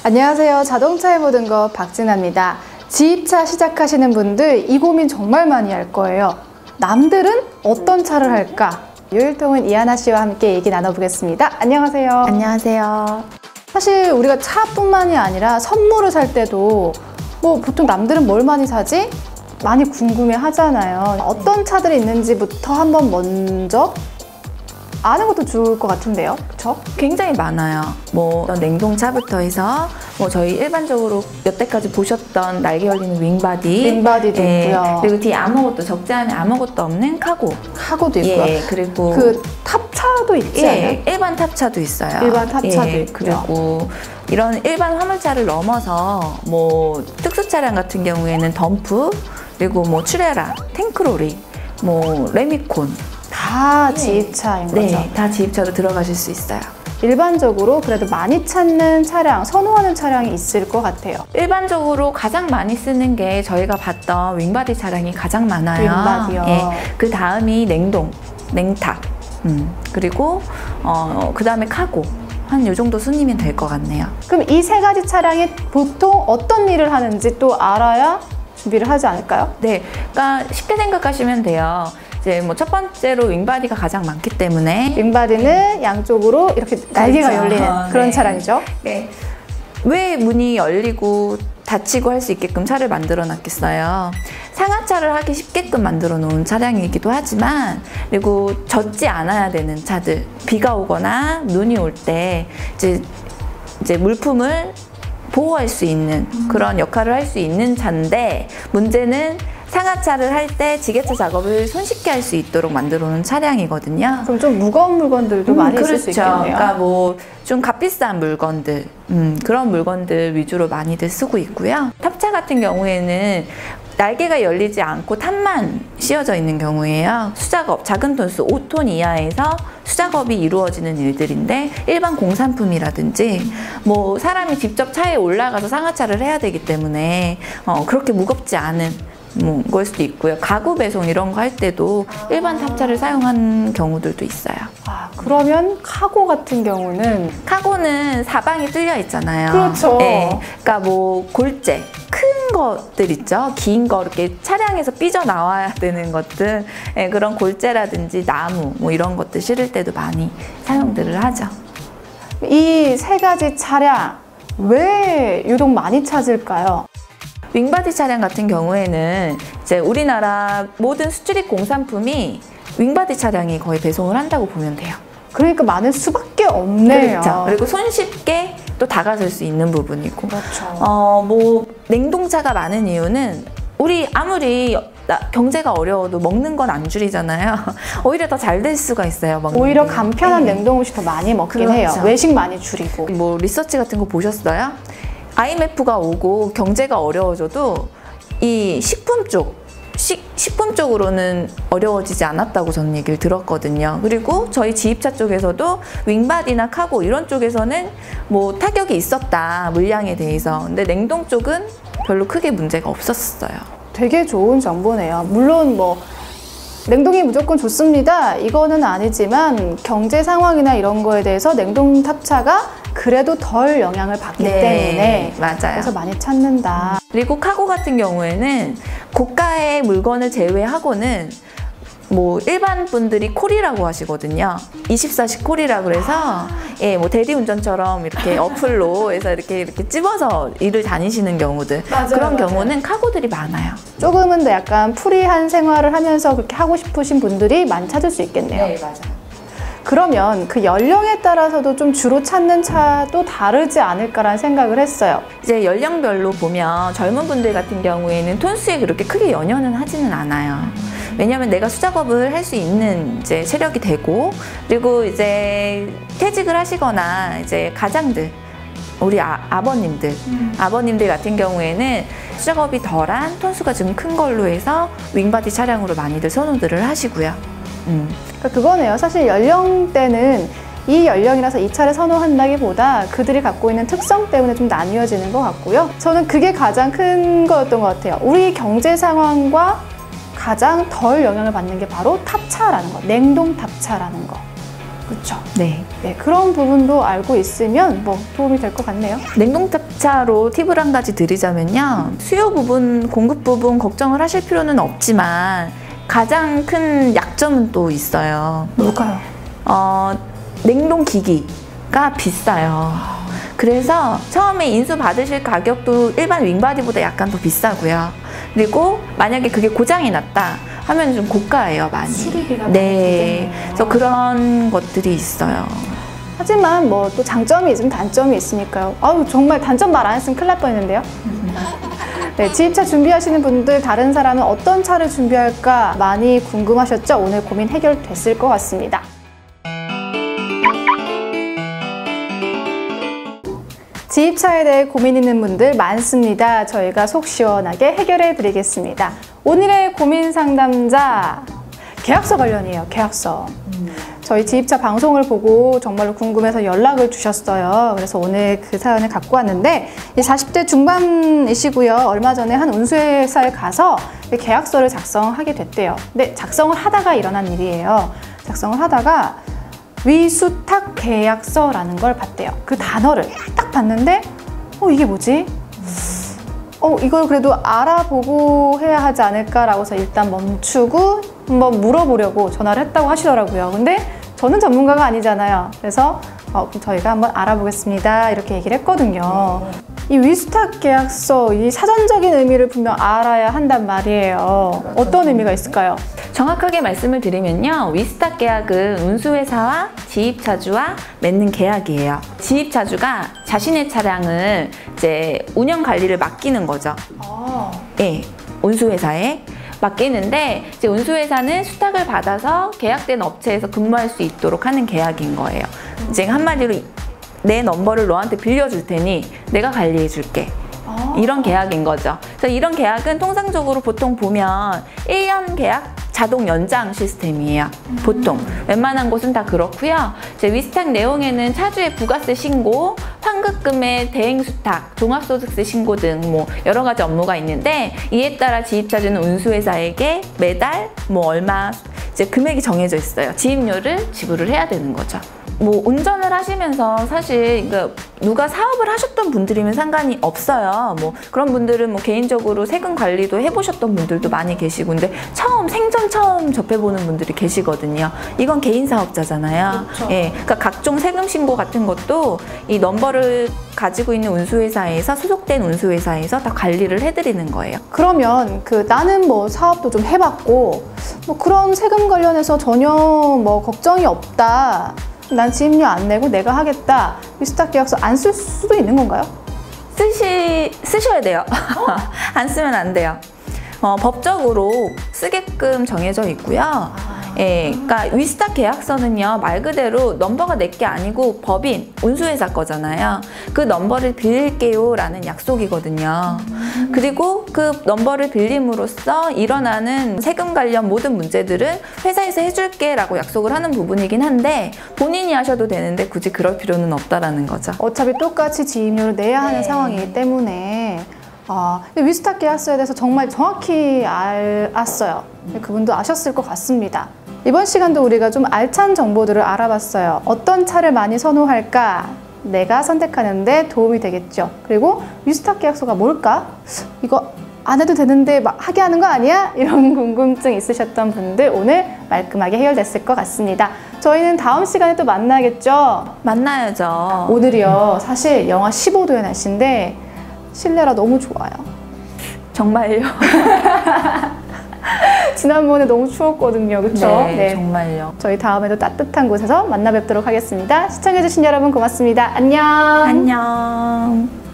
안녕하세요. 자동차의 모든 것 박진아입니다. 지입차 시작하시는 분들 이 고민 정말 많이 할 거예요. 남들은 어떤 차를 할까? 유일통은 이하나 씨와 함께 얘기 나눠보겠습니다. 안녕하세요. 안녕하세요. 사실 우리가 차뿐만이 아니라 선물을 살 때도 보통 남들은 뭘 많이 사지? 많이 궁금해 하잖아요. 어떤 차들이 있는지부터 한번 먼저 아는 것도 좋을 것 같은데요, 그쵸? 굉장히 많아요. 냉동차부터 해서 저희 일반적으로 여태까지 보셨던 날개 열리는 윙바디도 있고요. 그리고 뒤에 아무것도 적지 않은 아무것도 없는 카고도 있고요. 그리고 그 탑차도 있지 않아요? 일반 탑차도 있어요. 일반 탑차도 있고요. 그리고 이런 일반 화물차를 넘어서 특수 차량 같은 경우에는 덤프, 그리고 출애라, 탱크로리, 레미콘 다 지입차인 거죠? 네, 다 지입차로 들어가실 수 있어요. 일반적으로 그래도 많이 찾는 차량, 선호하는 차량이 있을 것 같아요. 일반적으로 가장 많이 쓰는 게 저희가 봤던 윙바디 차량이 가장 많아요. 윙바디요. 그 다음이 냉탑, 그리고 그 다음에 카고. 한 요 정도 순이면 될 것 같네요. 그럼 이 세 가지 차량이 보통 어떤 일을 하는지 또 알아야 준비를 하지 않을까요? 네, 그러니까 쉽게 생각하시면 돼요. 이제 첫 번째로 윙바디가 가장 많기 때문에 윙바디는 양쪽으로 이렇게 날개가 열리는 그런 차량이죠. 네. 왜 문이 열리고 닫히고 할 수 있게끔 차를 만들어 놨겠어요? 상하차를 하기 쉽게끔 만들어 놓은 차량이기도 하지만, 그리고 젖지 않아야 되는 차들, 비가 오거나 눈이 올 때 이제 물품을 보호할 수 있는 그런 역할을 할 수 있는 차인데, 문제는 상하차를 할 때 지게차 작업을 손쉽게 할 수 있도록 만들어 놓은 차량이거든요. 그럼 좀 무거운 물건들도 많이 있을 수 있겠네요. 그러니까 좀 값비싼 물건들, 그런 물건들 위주로 많이들 쓰고 있고요. 탑차 같은 경우에는 날개가 열리지 않고 탑만 씌워져 있는 경우에요. 수작업, 작은 톤수 5톤 이하에서 수작업이 이루어지는 일들인데, 일반 공산품이라든지 사람이 직접 차에 올라가서 상하차를 해야 되기 때문에 그렇게 무겁지 않은 걸 수도 있고요. 가구 배송 이런 거 할 때도 일반 탑차를 사용한 경우들도 있어요. 그러면 카고 같은 경우는? 카고는 사방이 뚫려 있잖아요. 그렇죠. 네, 그러니까 골재, 큰 것들 있죠. 긴 거 이렇게 차량에서 삐져 나와야 되는 것들, 그런 골재라든지 나무 이런 것들 실을 때도 많이 사용들을 하죠. 이 세 가지 차량 왜 유독 많이 찾을까요? 윙바디 차량 같은 경우에는 이제 우리나라 모든 수출입 공산품이 윙바디 차량이 거의 배송을 한다고 보면 돼요. 그러니까 많을 수밖에 없네요. 그렇죠. 그리고 손쉽게 또 다가설 수 있는 부분이고. 그렇죠. 냉동차가 많은 이유는 우리 아무리 경제가 어려워도 먹는 건 안 줄이잖아요. 오히려 더 잘 될 수가 있어요. 오히려 간편한 냉동 음식 더 많이 먹긴 해요. 외식 많이 줄이고. 리서치 같은 거 보셨어요? IMF가 오고 경제가 어려워져도 이 식품 쪽으로는 어려워지지 않았다고 저는 얘기를 들었거든요. 그리고 저희 지입차 쪽에서도 윙바디나 카고 이런 쪽에서는 타격이 있었다, 물량에 대해서. 근데 냉동 쪽은 별로 크게 문제가 없었어요. 되게 좋은 정보네요. 물론 냉동이 무조건 좋습니다, 이거는 아니지만 경제 상황이나 이런 거에 대해서 냉동 탑차가 그래도 덜 영향을 받기 때문에 맞아요. 그래서 많이 찾는다. 그리고 카고 같은 경우에는 고가의 물건을 제외하고는 일반 분들이 콜이라고 하시거든요. 24시 콜이라고 그래서 대리운전처럼 이렇게 어플로 해서 이렇게 찝어서 일을 다니시는 경우들, 그런 경우는 카고들이 많아요. 조금은 더 약간 프리한 생활을 하면서 그렇게 하고 싶으신 분들이 많이 찾을 수 있겠네요. 네, 맞아요. 그러면 그 연령에 따라서도 좀 주로 찾는 차도 다르지 않을까라는 생각을 했어요. 이제 연령별로 보면 젊은 분들 같은 경우에는 톤수에 그렇게 크게 연연은 하지는 않아요. 왜냐하면 내가 수작업을 할 수 있는 이제 체력이 되고, 그리고 이제 퇴직을 하시거나 이제 가장들, 우리 아버님들 같은 경우에는 수작업이 덜한 톤수가 좀 큰 걸로 해서 윙바디 차량으로 많이들 선호들을 하시고요. 그러니까 그거네요. 사실 연령대는 이 연령이라서 이 차를 선호한다기보다 그들이 갖고 있는 특성 때문에 좀 나뉘어지는 것 같고요. 저는 그게 가장 큰 거였던 것 같아요. 우리 경제 상황과 가장 덜 영향을 받는 게 바로 탑차라는 거, 냉동 탑차라는 거. 그렇죠. 네. 네, 그런 부분도 알고 있으면 뭐 도움이 될 것 같네요. 냉동탑차로 팁을 한 가지 드리자면요. 수요 부분, 공급 부분 걱정을 하실 필요는 없지만 가장 큰 약점은 또 있어요. 뭘까요? 냉동기기가 비싸요. 그래서 처음에 인수 받으실 가격도 일반 윙바디보다 약간 더 비싸고요. 그리고 만약에 그게 고장이 났다 하면 좀 고가예요, 많이. 수리비가 네. 많이 그래서 그런 것들이 있어요. 하지만 뭐 또 장점이 있으면 단점이 있으니까요. 아우, 정말 단점 말 안 했으면 큰일 날 뻔했는데요. 네, 지입차 준비하시는 분들 다른 사람은 어떤 차를 준비할까 많이 궁금하셨죠? 오늘 고민 해결됐을 것 같습니다. 지입차에 대해 고민 있는 분들 많습니다. 저희가 속 시원하게 해결해 드리겠습니다. 오늘의 고민 상담자, 계약서 관련이에요. 계약서. 저희 지입차 방송을 보고 정말로 궁금해서 연락을 주셨어요. 그래서 오늘 그 사연을 갖고 왔는데 40대 중반이시고요. 얼마 전에 한 운수회사에 가서 계약서를 작성하게 됐대요. 근데 작성을 하다가 일어난 일이에요. 작성을 하다가 위수탁 계약서라는 걸 봤대요. 그 단어를 딱 봤는데 이게 뭐지? 이걸 그래도 알아보고 해야 하지 않을까라고 해서 일단 멈추고 한번 물어보려고 전화를 했다고 하시더라고요. 근데 저는 전문가가 아니잖아요. 그래서 그럼 저희가 한번 알아보겠습니다. 이렇게 얘기를 했거든요. 이 위수탁 계약서, 이 사전적인 의미를 분명 알아야 한단 말이에요. 어떤 의미가 있을까요? 정확하게 말씀을 드리면요. 위수탁 계약은 운수회사와 지입차주와 맺는 계약이에요. 지입차주가 자신의 차량을 이제 운영 관리를 맡기는 거죠. 네, 운수회사에 맡기는데 이제 운수회사는 수탁을 받아서 계약된 업체에서 근무할 수 있도록 하는 계약인 거예요. 이제 한마디로 내 넘버를 너한테 빌려줄 테니 내가 관리해 줄게. 이런 계약인 거죠. 그래서 이런 계약은 통상적으로 보통 보면 1년 계약 자동 연장 시스템이에요. 보통 웬만한 곳은 다 그렇고요. 이제 위수탁 내용에는 차주의 부가세 신고, 환급금의 대행 수탁, 종합소득세 신고 등 뭐 여러 가지 업무가 있는데 이에 따라 지입차주는 운수회사에게 매달 뭐 얼마 이제 금액이 정해져 있어요. 지입료를 지불을 해야 되는 거죠. 뭐 운전을 하시면서 사실 누가 사업을 하셨던 분들이면 상관이 없어요. 뭐 그런 분들은 뭐 개인적으로 세금 관리도 해보셨던 분들도 많이 계시고, 근데 생전 처음 접해보는 분들이 계시거든요. 이건 개인 사업자잖아요. 그렇죠. 예, 그러니까 각종 세금 신고 같은 것도 이 넘버를 가지고 있는 운수회사에서 소속된 운수회사에서 다 관리를 해드리는 거예요. 그러면 나는 뭐 사업도 좀 해봤고 뭐 그런 세금 관련해서 전혀 뭐 걱정이 없다. 난 지입료 안 내고 내가 하겠다. 위수탁 계약서 안 쓸 수도 있는 건가요? 쓰셔야 돼요. 안 쓰면 안 돼요. 법적으로 쓰게끔 정해져 있고요. 예, 그러니까 위수탁 계약서는요, 말 그대로 넘버가 내 게 아니고 법인, 운수회사 거잖아요. 그 넘버를 빌릴게요 라는 약속이거든요. 그리고 그 넘버를 빌림으로써 일어나는 세금 관련 모든 문제들은 회사에서 해줄게 라고 약속을 하는 부분이긴 한데 본인이 하셔도 되는데 굳이 그럴 필요는 없다라는 거죠. 어차피 똑같이 지입료를 내야 하는 상황이기 때문에 위수탁 계약서에 대해서 정말 정확히 알았어요. 그분도 아셨을 것 같습니다. 이번 시간도 우리가 좀 알찬 정보들을 알아봤어요. 어떤 차를 많이 선호할까? 내가 선택하는데 도움이 되겠죠. 그리고 위수탁 계약서가 뭘까? 이거 안 해도 되는데 막 하게 하는 거 아니야? 이런 궁금증 있으셨던 분들 오늘 말끔하게 해결됐을 것 같습니다. 저희는 다음 시간에 또 만나겠죠? 만나야죠. 오늘이요. 사실 영하 15도의 날씨인데 실내라 너무 좋아요. 정말요? 지난번에 너무 추웠거든요. 그렇죠? 네, 정말요. 저희 다음에도 따뜻한 곳에서 만나 뵙도록 하겠습니다. 시청해주신 여러분 고맙습니다. 안녕. 안녕.